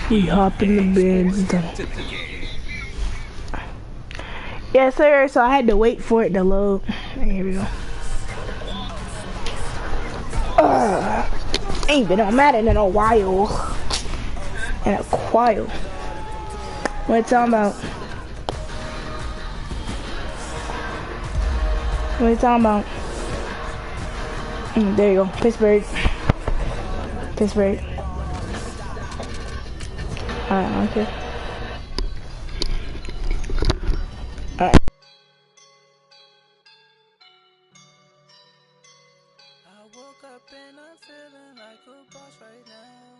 We hop in the bins. Yes, sir. So I had to wait for it to load. Here we go. Ain't been on Madden in a while. In a while. What you talking about? What you talking about? There you go. Pittsburgh. Pittsburgh. Alright, okay. Alright. I woke up and I'm feeling like a boss right now.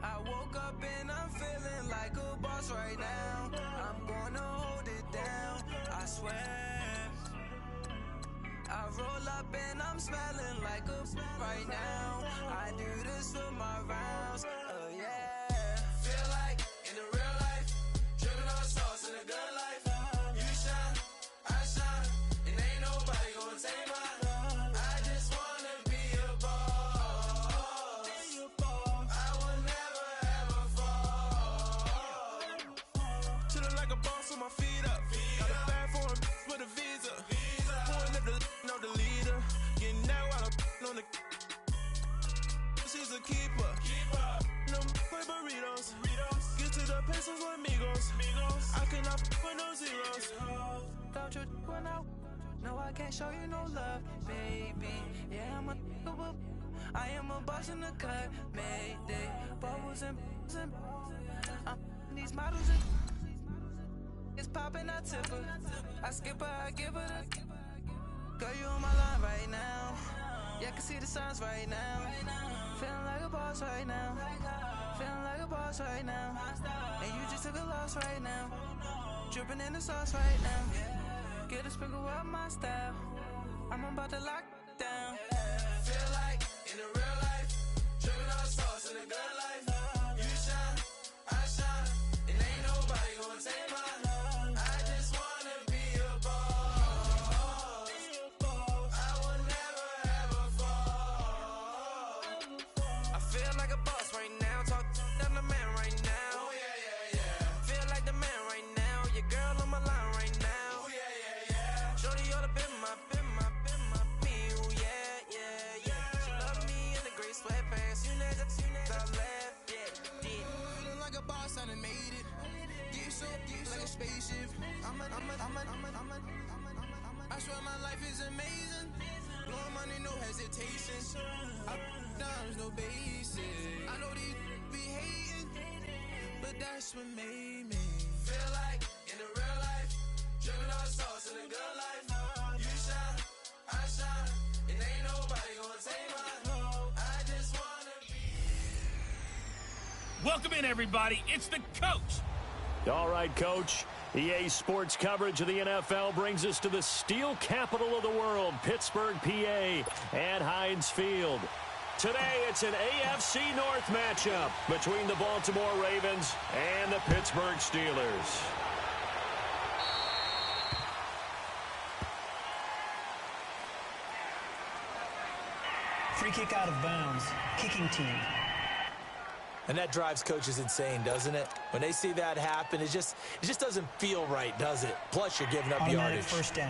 I woke up and I'm feeling like a boss right now. I'm gonna hold it down, I swear. I roll up and I'm smelling like a right now. I do this for my rounds, oh yeah. Feel like in the real life, dripping on sauce in a good life. You shine, I shine, and ain't nobody gonna take mine. I just wanna be a boss. I will never ever fall. Chillin' like a boss with my feet up. Got a bag for him with a visa. Pulling up the know the leader. Getting out while I'm on the. She's a keeper. No play burritos. Get to the pesos with amigos. I cannot with no zeros. Don't you run out? No, I can't show you no love, baby. Yeah, I am a boss in the cut. Mayday. Bubbles and these models and it's popping. I tip her. I skip her. I give her the. Girl, you on my line right now. Yeah, I can see the signs right now. Feeling like a boss right now. Feeling like a boss right now. And you just took a loss right now. Dripping in the sauce right now. Get a sprinkle up my style. I'm about to lock down. Feel like in the real life, dripping on sauce in a good life. You shine, I shine, and ain't nobody gonna take mine. I just wanna be a boss. I will never ever fall. I feel like a boss right now. Talk to the man right now. Oh yeah. Feel like the man right now. Your girl on my line right now. Oh yeah. Shorty oughta been my me. Oh yeah. She love me in the gray sweatpants. You never I left. Yeah. Feeling like a boss, I done made it. Get so like a spaceship. I swear my life is amazing. Blowing money, no hesitation. I dimes, no basic. I know these be hating, but that's what made me feel like in the real life, dripping on sauce in a good life. You shine, I shine, and ain't nobody gonna take mine. I just wanna be. Welcome in, everybody. It's the coach. All right, Coach. EA Sports coverage of the NFL brings us to the steel capital of the world, Pittsburgh, PA, at Heinz Field. Today, it's an AFC North matchup between the Baltimore Ravens and the Pittsburgh Steelers. Free kick out of bounds. Kicking team. And that drives coaches insane, doesn't it? When they see that happen, it just doesn't feel right, does it? Plus, you're giving up Automatic yardage. First down.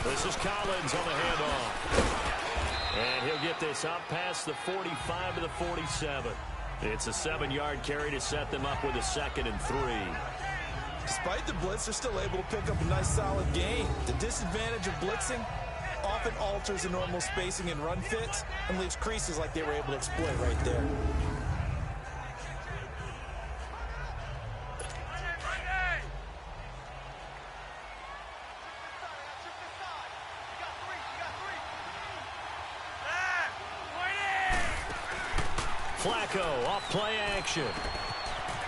This is Collins on the handoff. And he'll get this up past the 45 to the 47. It's a 7-yard carry to set them up with a 2nd and 3. Despite the blitz, they're still able to pick up a nice solid gain. The disadvantage of blitzing often alters the normal spacing and run fits and leaves creases like they were able to exploit right there. Flacco off play action.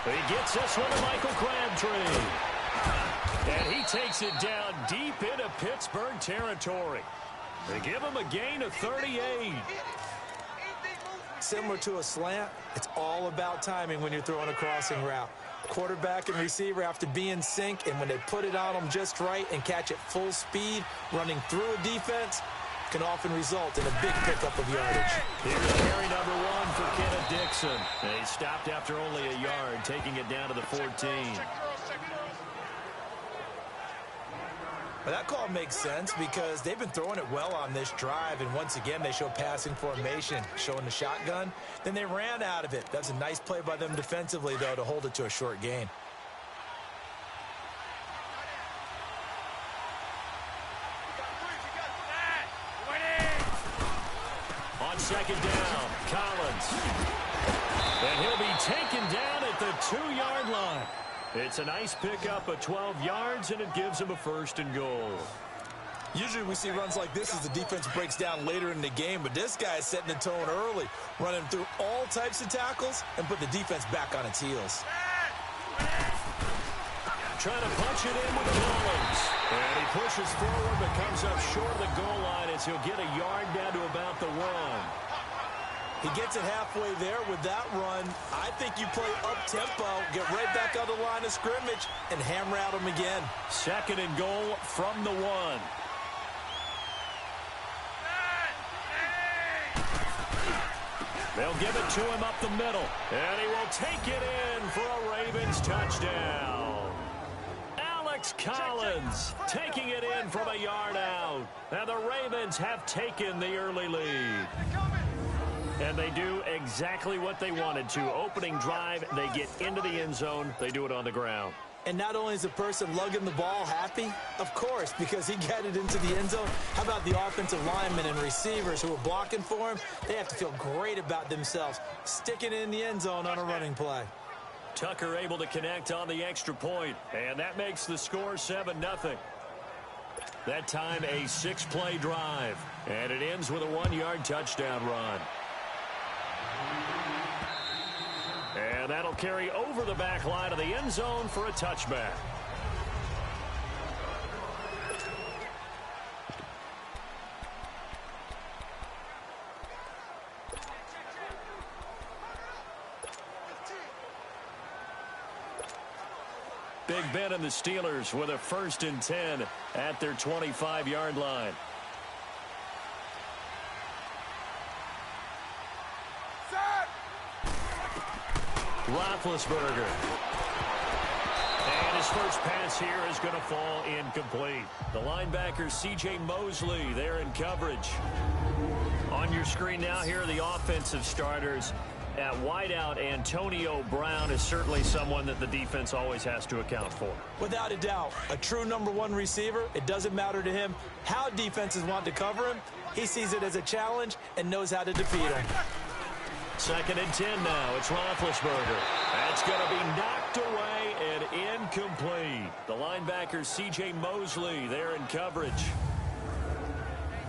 He gets this one to Michael Crabtree. And he takes it down deep into Pittsburgh territory. They give him a gain of 38. similar to a slant, it's all about timing when you're throwing a crossing route. Quarterback and receiver have to be in sync, and when they put it on them just right and catch it full speed, running through a defense can often result in a big pickup of yardage. Here's carry number 1 for Kenneth Dixon. And he stopped after only a yard, taking it down to the 14. Well, that call makes sense because they've been throwing it well on this drive, and once again they show passing formation, showing the shotgun. Then they ran out of it. That's a nice play by them defensively, though, to hold it to a short gain. On second down, Collins. And he'll be taken down at the 2-yard line. It's a nice pickup of 12 yards, and it gives him a 1st and goal. Usually we see runs like this as the defense breaks down later in the game, but this guy is setting the tone early, running through all types of tackles and put the defense back on its heels. Trying to punch it in with Collins. And he pushes forward but comes up short of the goal line as he'll get a yard down to about the 1. He gets it halfway there with that run. I think you play up-tempo, get right back on the line of scrimmage, and hammer at him again. 2nd and goal from the 1. They'll give it to him up the middle. And he will take it in for a Ravens touchdown. Alex Collins taking it in from a yard out. And the Ravens have taken the early lead. And they do exactly what they wanted to. Opening drive, they get into the end zone. They do it on the ground. And not only is the person lugging the ball happy, of course, because he got it into the end zone. How about the offensive linemen and receivers who are blocking for him? They have to feel great about themselves, sticking it in the end zone on a running play. Tucker able to connect on the extra point, and that makes the score 7-0. That time a 6-play drive, and it ends with a 1-yard touchdown run. And that'll carry over the back line of the end zone for a touchback. Big Ben and the Steelers with a 1st and 10 at their 25-yard line. Roethlisberger. And his first pass here is going to fall incomplete. The linebacker, C.J. Mosley, there in coverage. On your screen now, here are the offensive starters. At wideout, Antonio Brown is certainly someone that the defense always has to account for. Without a doubt, a true number 1 receiver. It doesn't matter to him how defenses want to cover him. He sees it as a challenge and knows how to defeat him. 2nd and 10 now. It's Roethlisberger. That's going to be knocked away and incomplete. The linebacker, C.J. Mosley, there in coverage.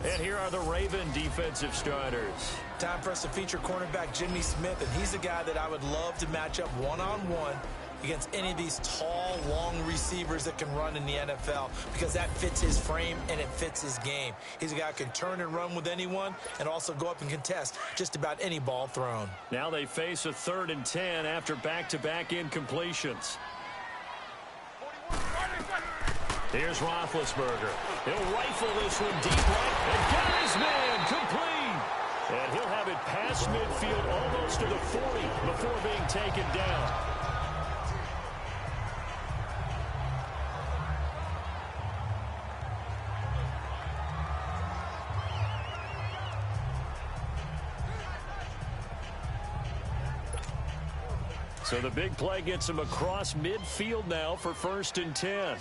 And here are the Raven defensive starters. Time for us to feature cornerback Jimmy Smith, and he's the guy that I would love to match up one-on-one against any of these tall, long receivers that can run in the NFL, because that fits his frame and it fits his game. He's a guy who can turn and run with anyone and also go up and contest just about any ball thrown. Now they face a 3rd and 10 after back-to-back incompletions. Here's Roethlisberger. He'll rifle this one deep right and got his man complete. And he'll have it past midfield almost to the 40 before being taken down. So the big play gets him across midfield now for 1st and 10.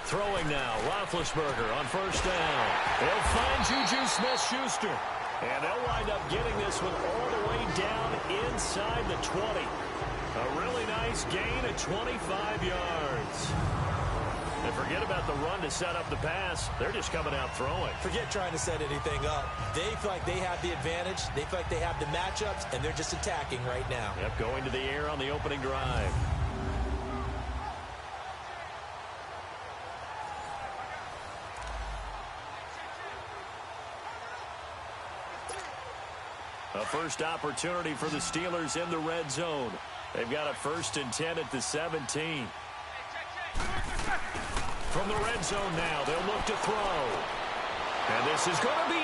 Throwing now, Roethlisberger on 1st down. They'll find Juju Smith-Schuster. And they'll wind up getting this one all the way down inside the 20. A really nice gain of 25 yards. And forget about the run to set up the pass. They're just coming out throwing. Forget trying to set anything up. They feel like they have the advantage. They feel like they have the matchups, and they're just attacking right now. Yep, going to the air on the opening drive. A first opportunity for the Steelers in the red zone. They've got a 1st and 10 at the 17. From the red zone now, they'll look to throw. And this is going to be